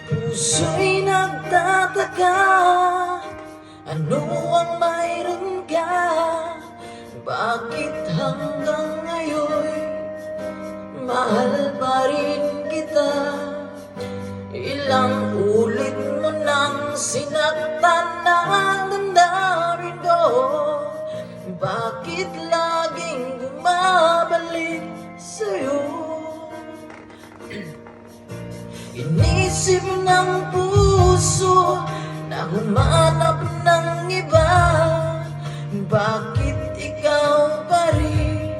Puso'y nagtataka, ano ang mayroon ka? Bakit hanggang ngayon mahal pa rin kita? Ilang ulit mo nang sinaktan ang damdamin ko. Bakit laging bumabalik sa'yo? Inisip ng puso na humanap ng iba. Bakit ikaw pa rin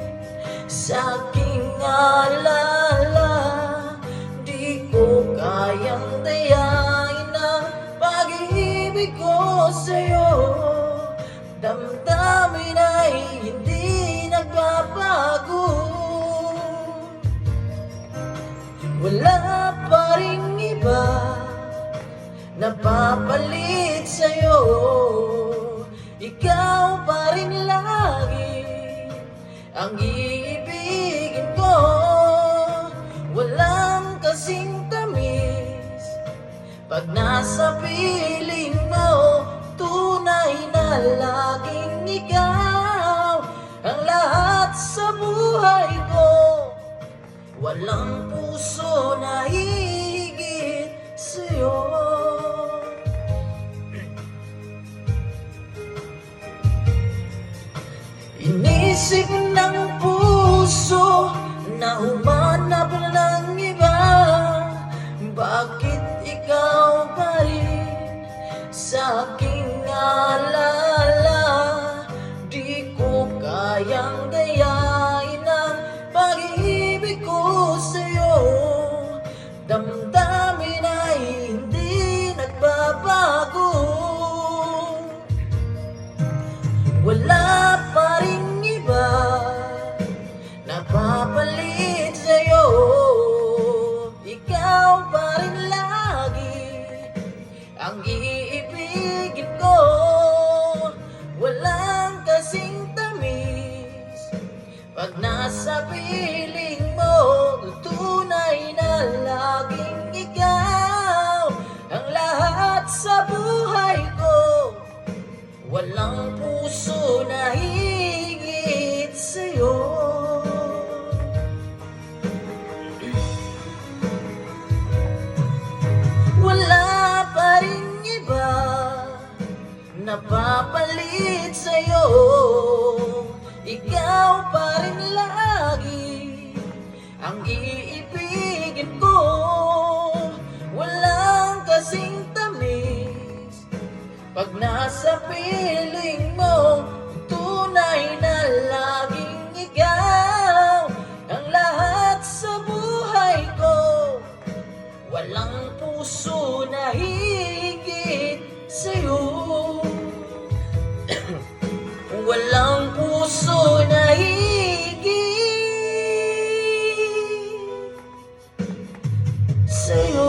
sa aking alala? Di ko kayang dayain ang pag-ibig ko sa'yo. Damdamin ay hindi nagbabago. Wala pa ring iba napapalit sa'yo. Ikaw pa rin lagi ang iibigin ko. Walang kasing tamis pag nasa piling mo. Tunay na laging ikaw ang lahat sa buhay ko. Walang puso na higit sa'yo. Inisip ng puso na humanap ng iba. Bakit ikaw pa rin sa aking alala? Di ko kayang dayain ang pag-ibig ko sa'yo. Damdamin ay hindi nagbabago. Wala pa ring iba napapalit sa'yo. Ikaw pa rin lagi ang iibigin ko. Walang kasing tamis pag nasa piling mo. Tunay na laging ikaw ang lahat sa buhay ko. Walang puso na higit sa'yo. Wala pa rin iba napapalit sa'yo. Ikaw pa rin lagi ang iibigin ko. Walang kasing tamis pag nasa piling mo. Tunay na laging ikaw ang lahat sa buhay ko. Walang puso na higit sa'yo. Walang puso na higit sa'yo.